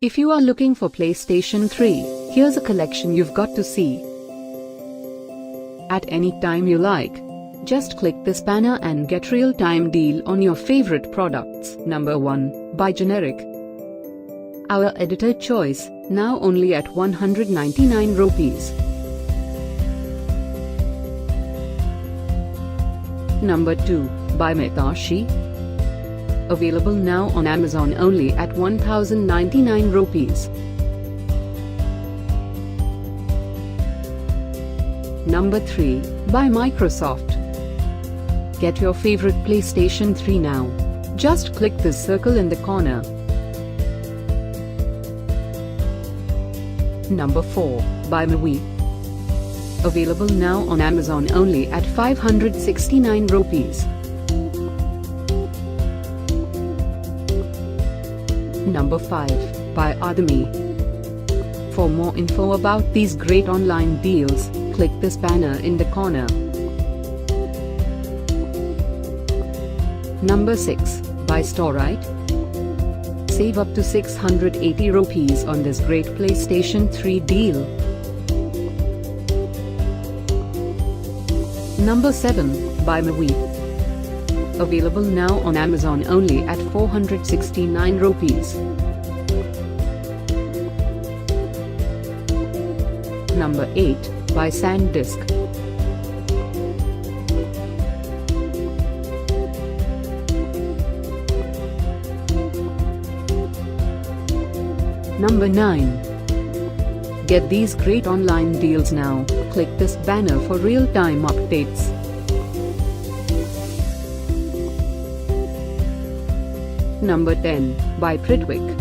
If you are looking for PlayStation 3, here's a collection you've got to see. At any time you like, just click this banner and get real-time deal on your favorite products. Number 1, Buy Generic. Our editor choice, now only at 199 rupees. Number 2, Buy Mitashi. Available now on Amazon only at 1099 rupees. Number 3, Buy Microsoft. Get your favorite PlayStation 3 now. Just click this circle in the corner. Number 4, Buy Mivi. Available now on Amazon only at 569 rupees. Number 5, Buy Admi. For more info about these great online deals, click this banner in the corner. Number 6, Buy Storite. Save up to 680 rupees on this great PlayStation 3 deal. Number 7, Buy Mivi. Available now on Amazon only at 469 rupees. Number 8, Buy SanDisk. Number 9. Get these great online deals now. Click this banner for real-time updates. Number 10, Buy Braided.